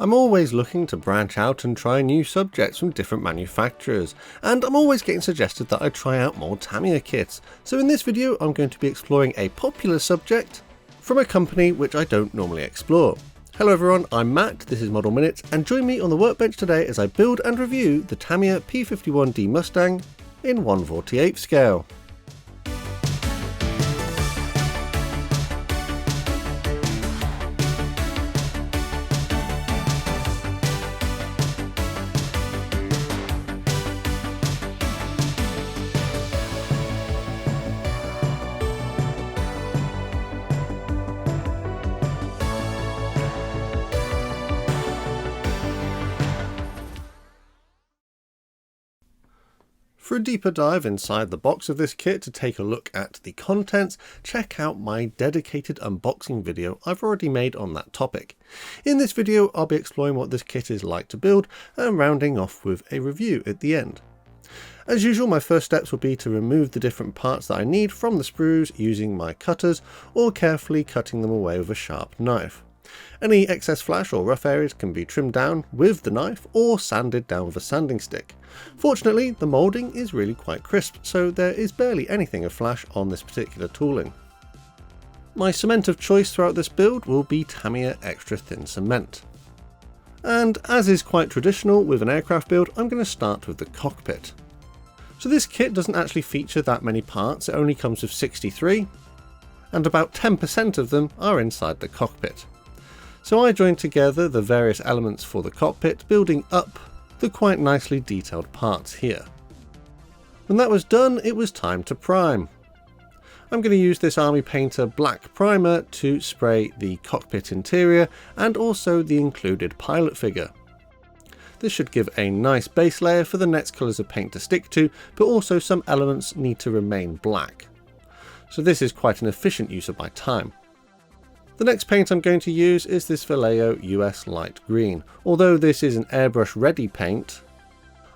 I'm always looking to branch out and try new subjects from different manufacturers, and I'm always getting suggested that I try out more Tamiya kits. So in this video I'm going to be exploring a popular subject from a company which I don't normally explore. Hello everyone, I'm Matt, this is Model Minutes, and join me on the workbench today as I build and review the Tamiya P-51D Mustang in 1/48 scale. For a deeper dive inside the box of this kit to take a look at the contents, check out my dedicated unboxing video I've already made on that topic. In this video I'll be exploring what this kit is like to build and rounding off with a review at the end. As usual, my first steps will be to remove the different parts that I need from the sprues using my cutters or carefully cutting them away with a sharp knife. Any excess flash or rough areas can be trimmed down with the knife or sanded down with a sanding stick. Fortunately, the moulding is really quite crisp, so there is barely anything of flash on this particular tooling. My cement of choice throughout this build will be Tamiya extra thin cement. And as is quite traditional with an aircraft build, I'm going to start with the cockpit. So this kit doesn't actually feature that many parts, it only comes with 63, and about 10% of them are inside the cockpit. So I joined together the various elements for the cockpit, building up the quite nicely detailed parts here. When that was done, it was time to prime. I'm going to use this Army Painter black primer to spray the cockpit interior and also the included pilot figure. This should give a nice base layer for the next colours of paint to stick to, but also some elements need to remain black. So this is quite an efficient use of my time. The next paint I'm going to use is this Vallejo US Light Green. Although this is an airbrush ready paint,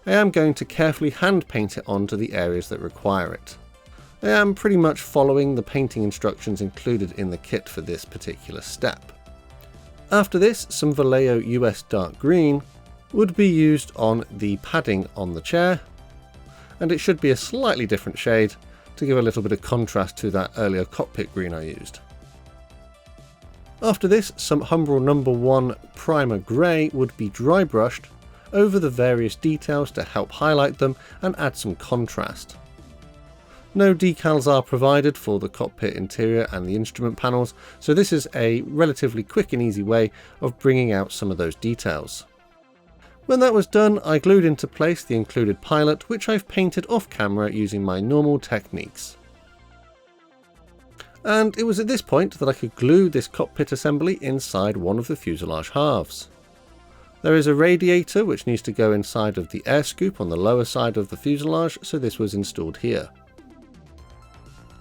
I am going to carefully hand paint it onto the areas that require it. I am pretty much following the painting instructions included in the kit for this particular step. After this, some Vallejo US Dark Green would be used on the padding on the chair, and it should be a slightly different shade to give a little bit of contrast to that earlier cockpit green I used. After this, some Humbrol No. 1 Primer Grey would be dry brushed over the various details to help highlight them and add some contrast. No decals are provided for the cockpit interior and the instrument panels, so this is a relatively quick and easy way of bringing out some of those details. When that was done, I glued into place the included pilot, which I've painted off camera using my normal techniques. And it was at this point that I could glue this cockpit assembly inside one of the fuselage halves. There is a radiator which needs to go inside of the air scoop on the lower side of the fuselage, so this was installed here.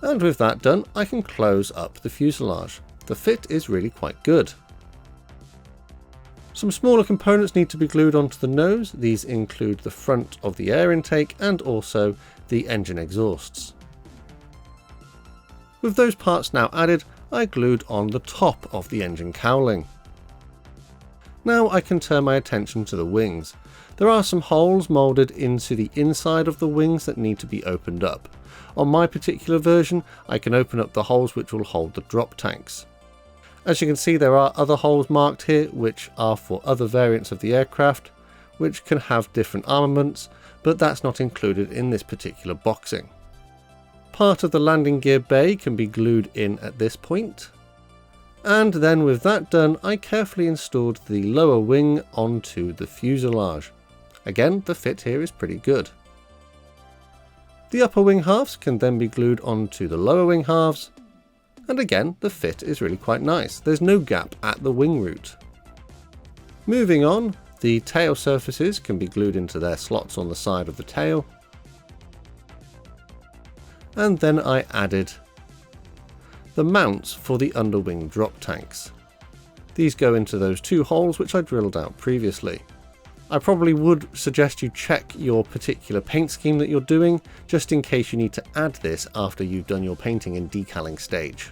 And with that done, I can close up the fuselage. The fit is really quite good. Some smaller components need to be glued onto the nose. These include the front of the air intake and also the engine exhausts. With those parts now added, I glued on the top of the engine cowling. Now I can turn my attention to the wings. There are some holes moulded into the inside of the wings that need to be opened up. On my particular version, I can open up the holes which will hold the drop tanks. As you can see, there are other holes marked here which are for other variants of the aircraft, which can have different armaments, but that's not included in this particular boxing. Part of the landing gear bay can be glued in at this point. And then with that done, I carefully installed the lower wing onto the fuselage. Again, the fit here is pretty good. The upper wing halves can then be glued onto the lower wing halves. And again, the fit is really quite nice. There's no gap at the wing root. Moving on, the tail surfaces can be glued into their slots on the side of the tail. And then I added the mounts for the underwing drop tanks. These go into those two holes which I drilled out previously. I probably would suggest you check your particular paint scheme that you're doing, just in case you need to add this after you've done your painting and decaling stage.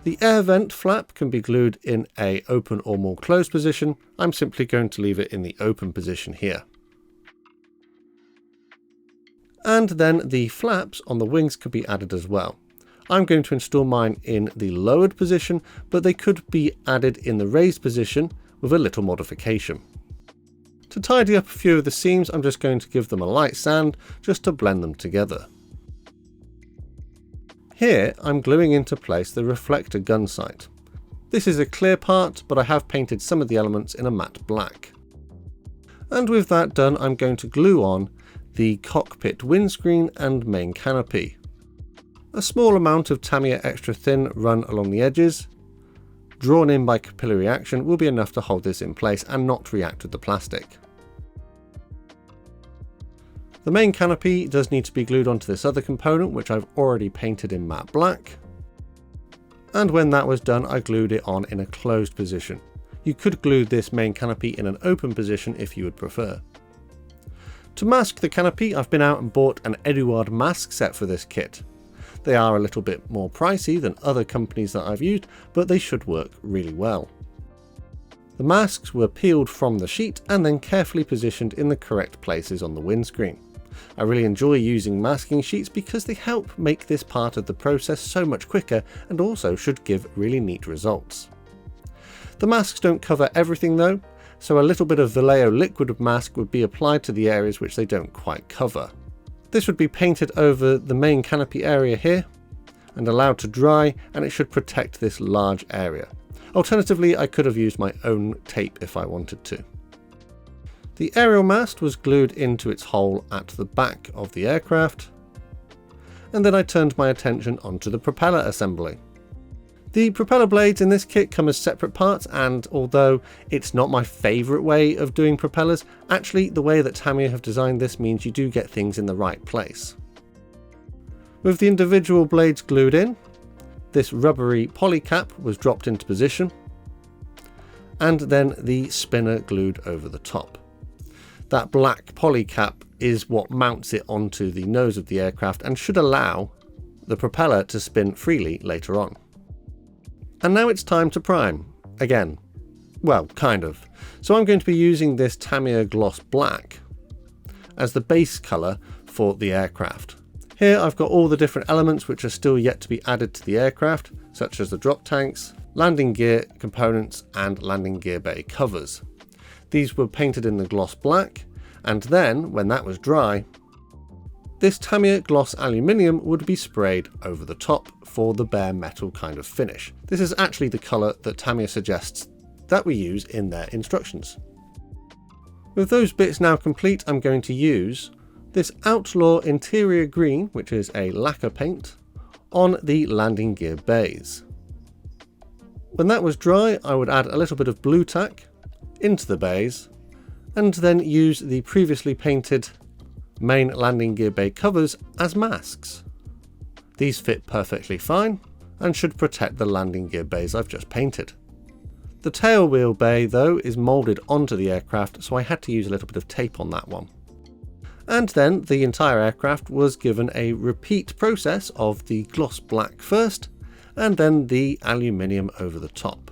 The air vent flap can be glued in a open or more closed position. I'm simply going to leave it in the open position here. And then the flaps on the wings could be added as well. I'm going to install mine in the lowered position, but they could be added in the raised position with a little modification. To tidy up a few of the seams, I'm just going to give them a light sand just to blend them together. Here I'm gluing into place the reflector gun sight. This is a clear part, but I have painted some of the elements in a matte black. And with that done, I'm going to glue on the cockpit windscreen and main canopy. A small amount of Tamiya extra thin run along the edges, drawn in by capillary action, will be enough to hold this in place and not react with the plastic. The main canopy does need to be glued onto this other component, which I've already painted in matte black. And when that was done, I glued it on in a closed position. You could glue this main canopy in an open position if you would prefer. To mask the canopy, I've been out and bought an Eduard mask set for this kit. They are a little bit more pricey than other companies that I've used, but they should work really well. The masks were peeled from the sheet and then carefully positioned in the correct places on the windscreen. I really enjoy using masking sheets because they help make this part of the process so much quicker and also should give really neat results. The masks don't cover everything though, so a little bit of Vallejo liquid mask would be applied to the areas which they don't quite cover. This would be painted over the main canopy area here and allowed to dry, and it should protect this large area. Alternatively, I could have used my own tape if I wanted to. The aerial mast was glued into its hole at the back of the aircraft, and then I turned my attention onto the propeller assembly. The propeller blades in this kit come as separate parts, and although it's not my favourite way of doing propellers, actually the way that Tamiya have designed this means you do get things in the right place. With the individual blades glued in, this rubbery poly cap was dropped into position, and then the spinner glued over the top. That black poly cap is what mounts it onto the nose of the aircraft and should allow the propeller to spin freely later on. And now it's time to prime. Again. Well, kind of. So I'm going to be using this Tamiya Gloss Black as the base colour for the aircraft. Here I've got all the different elements which are still yet to be added to the aircraft, such as the drop tanks, landing gear components and landing gear bay covers. These were painted in the gloss black, and then, when that was dry, this Tamiya gloss aluminium would be sprayed over the top for the bare metal kind of finish. This is actually the colour that Tamiya suggests that we use in their instructions. With those bits now complete, I'm going to use this Outlaw Interior Green, which is a lacquer paint, on the landing gear bays. When that was dry, I would add a little bit of blue tack into the bays, and then use the previously painted main landing gear bay covers as masks. These fit perfectly fine and should protect the landing gear bays I've just painted. The tail wheel bay though is moulded onto the aircraft, so I had to use a little bit of tape on that one. And then the entire aircraft was given a repeat process of the gloss black first, and then the aluminium over the top.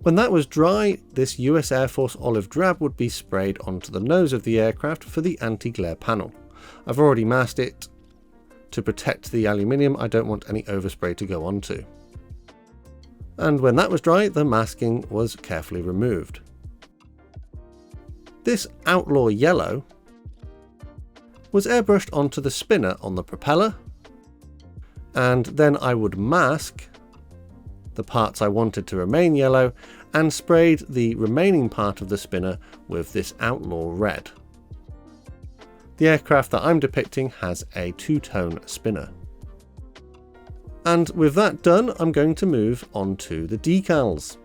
When that was dry, this US Airforce olive drab would be sprayed onto the nose of the aircraft for the anti-glare panel. I've already masked it to protect the aluminium. I don't want any overspray to go onto. And when that was dry, the masking was carefully removed. This Outlaw yellow was airbrushed onto the spinner on the propeller, and then I would mask the parts I wanted to remain yellow and sprayed the remaining part of the spinner with this Outlaw red. The aircraft that I'm depicting has a two-tone spinner. And with that done, I'm going to move on to the decals.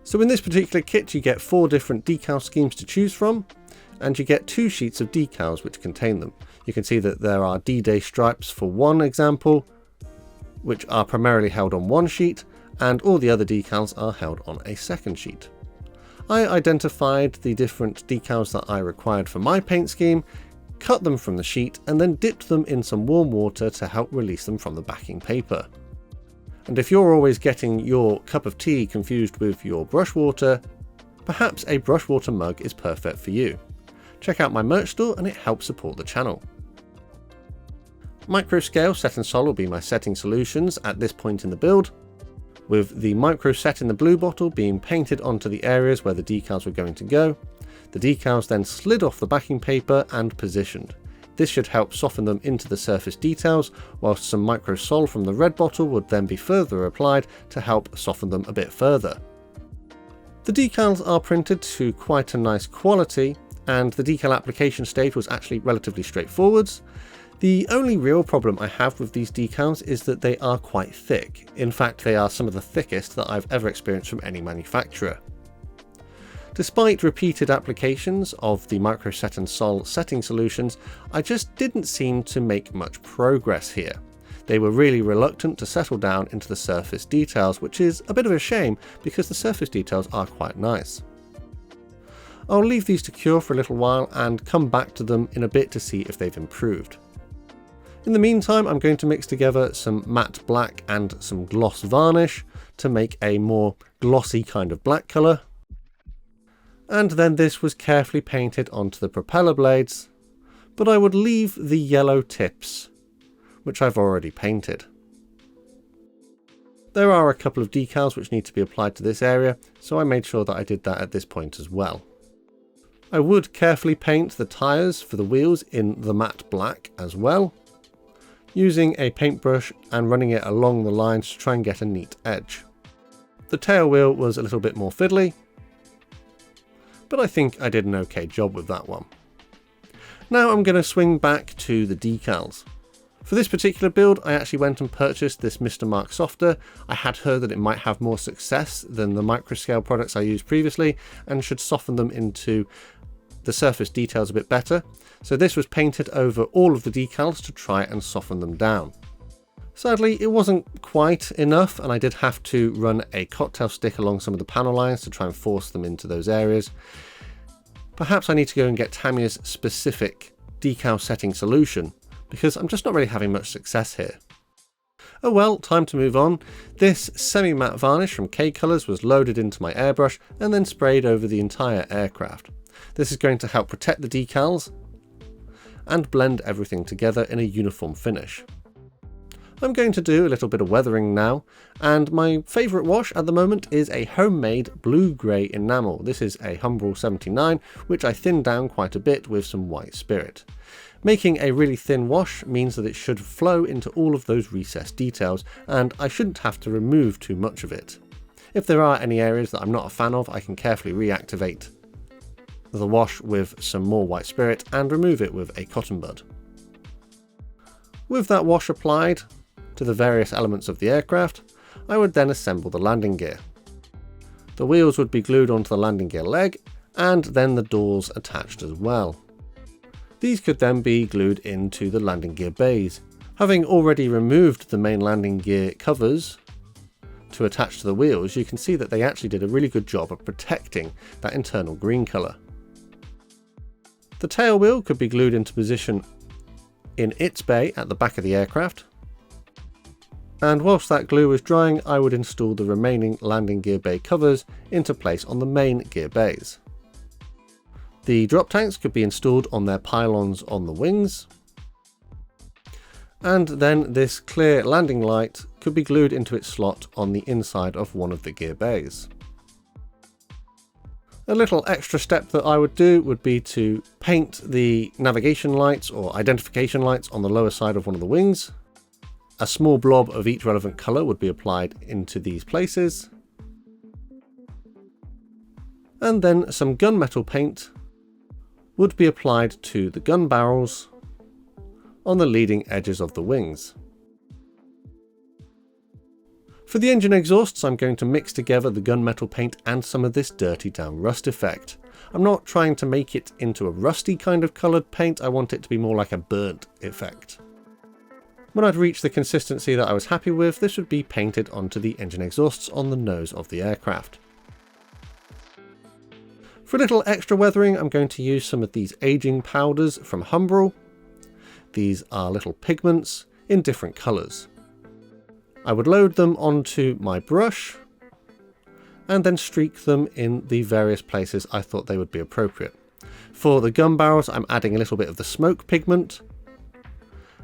So in this particular kit you get 4 different decal schemes to choose from, and you get 2 sheets of decals which contain them. You can see that there are D-Day stripes for one example, which are primarily held on one sheet, and all the other decals are held on a second sheet. I identified the different decals that I required for my paint scheme, cut them from the sheet, and then dipped them in some warm water to help release them from the backing paper. And if you're always getting your cup of tea confused with your brush water, perhaps a brush water mug is perfect for you. Check out my merch store and it helps support the channel. Micro scale set and sol will be my setting solutions at this point in the build, with the micro set in the blue bottle being painted onto the areas where the decals were going to go. The decals then slid off the backing paper and positioned. This should help soften them into the surface details, whilst some micro sol from the red bottle would then be further applied to help soften them a bit further. The decals are printed to quite a nice quality, and the decal application stage was actually relatively straightforward. The only real problem I have with these decals is that they are quite thick. In fact, they are some of the thickest that I've ever experienced from any manufacturer. Despite repeated applications of the micro set and sol setting solutions, I just didn't seem to make much progress here. They were really reluctant to settle down into the surface details, which is a bit of a shame because the surface details are quite nice. I'll leave these to cure for a little while and come back to them in a bit to see if they've improved. In the meantime, I'm going to mix together some matte black and some gloss varnish to make a more glossy kind of black colour. And then this was carefully painted onto the propeller blades, but I would leave the yellow tips, which I've already painted. There are a couple of decals which need to be applied to this area, so I made sure that I did that at this point as well. I would carefully paint the tyres for the wheels in the matte black as well, using a paintbrush and running it along the lines to try and get a neat edge. The tail wheel was a little bit more fiddly, but I think I did an okay job with that one. Now I'm going to swing back to the decals. For this particular build, I actually went and purchased this Mr. Mark softer. I had heard that it might have more success than the microscale products I used previously and should soften them into the surface details a bit better. So this was painted over all of the decals to try and soften them down. Sadly, it wasn't quite enough, and I did have to run a cocktail stick along some of the panel lines to try and force them into those areas. Perhaps I need to go and get Tamiya's specific decal setting solution, because I'm just not really having much success here. Oh well, time to move on. This semi-matte varnish from K Colors was loaded into my airbrush and then sprayed over the entire aircraft. This is going to help protect the decals and blend everything together in a uniform finish. I'm going to do a little bit of weathering now, and my favourite wash at the moment is a homemade blue-grey enamel. This is a Humbrol 79, which I thinned down quite a bit with some white spirit. Making a really thin wash means that it should flow into all of those recessed details, and I shouldn't have to remove too much of it. If there are any areas that I'm not a fan of, I can carefully reactivate the wash with some more white spirit and remove it with a cotton bud. With that wash applied to the various elements of the aircraft, I would then assemble the landing gear. The wheels would be glued onto the landing gear leg, and then the doors attached as well. These could then be glued into the landing gear bays. Having already removed the main landing gear covers to attach to the wheels, you can see that they actually did a really good job of protecting that internal green colour. The tail wheel could be glued into position in its bay at the back of the aircraft, and whilst that glue was drying, I would install the remaining landing gear bay covers into place on the main gear bays. The drop tanks could be installed on their pylons on the wings, and then this clear landing light could be glued into its slot on the inside of one of the gear bays. A little extra step that I would do would be to paint the navigation lights or identification lights on the lower side of one of the wings. A small blob of each relevant colour would be applied into these places. And then some gunmetal paint would be applied to the gun barrels on the leading edges of the wings. For the engine exhausts, I'm going to mix together the gunmetal paint and some of this dirty down rust effect. I'm not trying to make it into a rusty kind of coloured paint, I want it to be more like a burnt effect. When I'd reached the consistency that I was happy with, this would be painted onto the engine exhausts on the nose of the aircraft. For a little extra weathering, I'm going to use some of these aging powders from Humbrol. These are little pigments in different colours. I would load them onto my brush and then streak them in the various places I thought they would be appropriate. For the gun barrels, I'm adding a little bit of the smoke pigment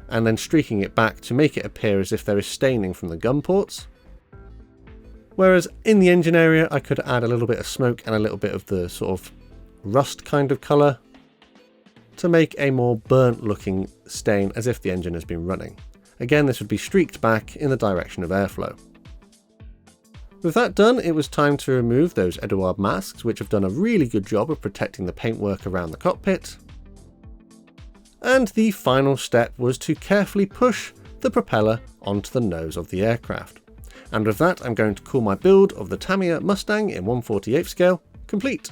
and then streaking it back to make it appear as if there is staining from the gun ports. Whereas in the engine area, I could add a little bit of smoke and a little bit of the sort of rust kind of colour to make a more burnt looking stain as if the engine has been running. Again, this would be streaked back in the direction of airflow. With that done, it was time to remove those Eduard masks, which have done a really good job of protecting the paintwork around the cockpit. And the final step was to carefully push the propeller onto the nose of the aircraft. And with that, I'm going to call my build of the Tamiya Mustang in 1/48 scale complete.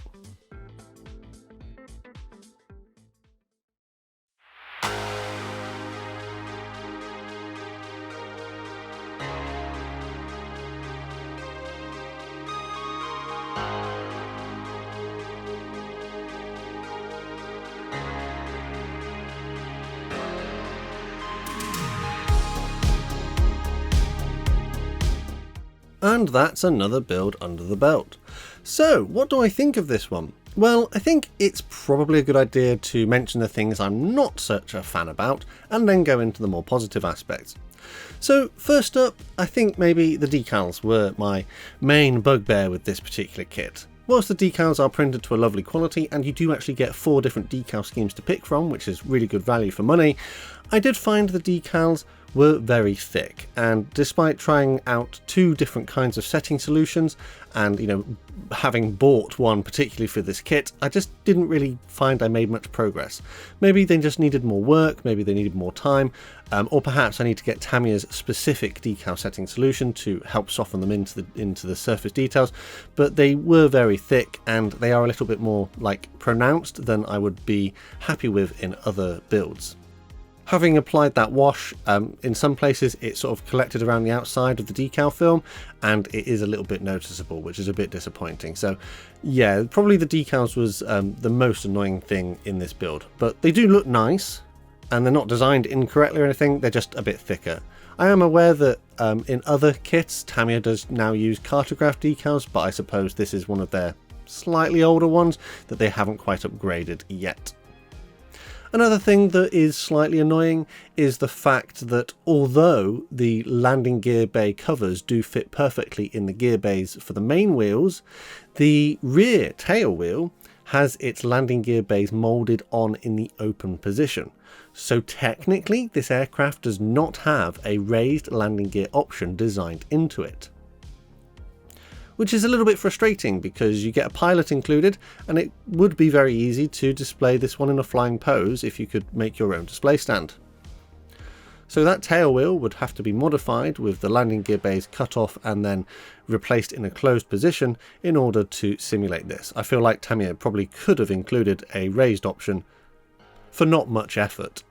And that's another build under the belt. So what do I think of this one? Well, I think it's probably a good idea to mention the things I'm not such a fan about and then go into the more positive aspects. So first up, I think maybe the decals were my main bugbear with this particular kit. Whilst the decals are printed to a lovely quality and you do actually get 4 different decal schemes to pick from, which is really good value for money, I did find the decals were very thick, and despite trying out 2 different kinds of setting solutions and having bought one particularly for this kit, I just didn't really find I made much progress. Maybe they just needed more work, maybe they needed more time, or perhaps I need to get Tamiya's specific decal setting solution to help soften them into the surface details, but they were very thick and they are a little bit more pronounced than I would be happy with in other builds. Having applied that wash, in some places it sort of collected around the outside of the decal film and it is a little bit noticeable, which is a bit disappointing. So yeah, probably the decals was the most annoying thing in this build, but they do look nice and they're not designed incorrectly or anything, they're just a bit thicker. I am aware that in other kits Tamiya does now use cartograph decals, but I suppose this is one of their slightly older ones that they haven't quite upgraded yet. Another thing that is slightly annoying is the fact that although the landing gear bay covers do fit perfectly in the gear bays for the main wheels, the rear tail wheel has its landing gear bays moulded on in the open position. So technically this aircraft does not have a raised landing gear option designed into it, which is a little bit frustrating because you get a pilot included and it would be very easy to display this one in a flying pose if you could make your own display stand. So that tail wheel would have to be modified with the landing gear bays cut off and then replaced in a closed position in order to simulate this. I feel like Tamiya probably could have included a raised option for not much effort.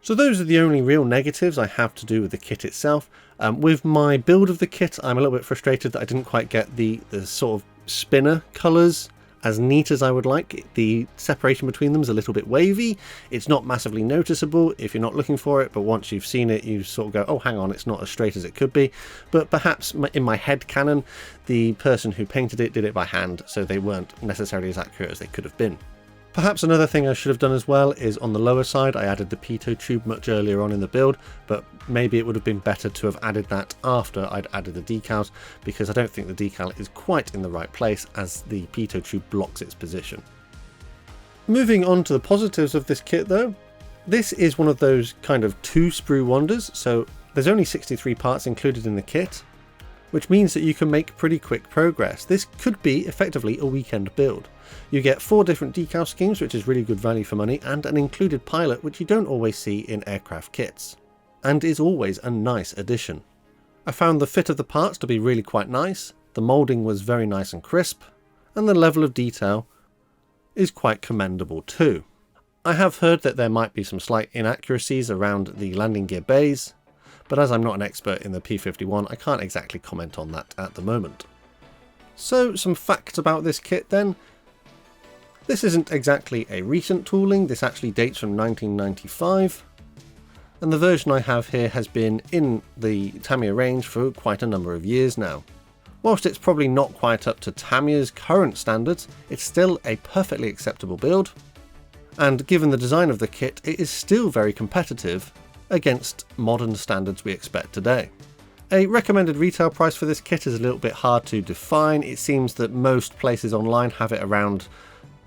So those are the only real negatives I have to do with the kit itself. With my build of the kit, I'm a little bit frustrated that I didn't quite get the sort of spinner colours as neat as I would like. The separation between them is a little bit wavy. It's not massively noticeable if you're not looking for it, but once you've seen it, you sort of go, oh, hang on, it's not as straight as it could be. But perhaps in my head canon, the person who painted it did it by hand, so they weren't necessarily as accurate as they could have been. Perhaps another thing I should have done as well is on the lower side I added the pitot tube much earlier on in the build, but maybe it would have been better to have added that after I'd added the decals, because I don't think the decal is quite in the right place as the pitot tube blocks its position. Moving on to the positives of this kit though, this is one of those kind of 2 sprue wonders, so there's only 63 parts included in the kit, which means that you can make pretty quick progress. This could be effectively a weekend build. You get 4 different decal schemes, which is really good value for money, and an included pilot, which you don't always see in aircraft kits, and is always a nice addition. I found the fit of the parts to be really quite nice, the moulding was very nice and crisp, and the level of detail is quite commendable too. I have heard that there might be some slight inaccuracies around the landing gear bays, but as I'm not an expert in the P-51, I can't exactly comment on that at the moment. So some facts about this kit then. This isn't exactly a recent tooling, this actually dates from 1995. and the version I have here has been in the Tamiya range for quite a number of years now. Whilst it's probably not quite up to Tamiya's current standards, it's still a perfectly acceptable build, and given the design of the kit, it is still very competitive against modern standards we expect today. A recommended retail price for this kit is a little bit hard to define. It seems that most places online have it around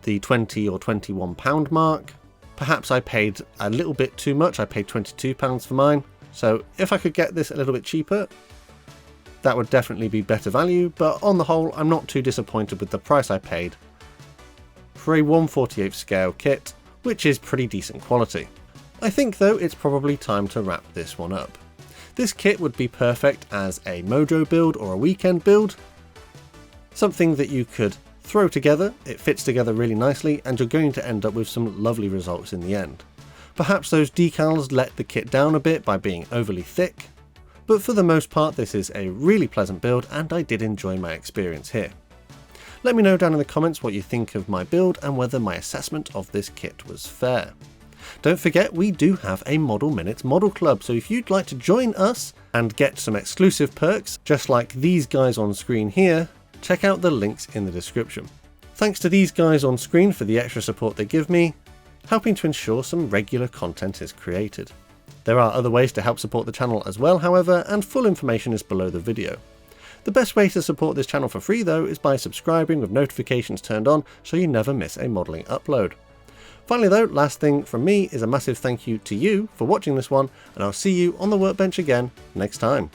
the £20 or £21 mark. Perhaps I paid a little bit too much, I paid £22 for mine, so if I could get this a little bit cheaper, that would definitely be better value, but on the whole I'm not too disappointed with the price I paid for a 1/48 scale kit, which is pretty decent quality. I think though it's probably time to wrap this one up. This kit would be perfect as a mojo build or a weekend build, something that you could throw together, it fits together really nicely, and you're going to end up with some lovely results in the end. Perhaps those decals let the kit down a bit by being overly thick, but for the most part this is a really pleasant build and I did enjoy my experience here. Let me know down in the comments what you think of my build and whether my assessment of this kit was fair. Don't forget we do have a Model Minutes Model Club, so if you'd like to join us and get some exclusive perks just like these guys on screen here, check out the links in the description. Thanks to these guys on screen for the extra support they give me, helping to ensure some regular content is created. There are other ways to help support the channel as well, however, and full information is below the video. The best way to support this channel for free though is by subscribing with notifications turned on so you never miss a modelling upload. Finally though, last thing from me is a massive thank you to you for watching this one, and I'll see you on the workbench again next time.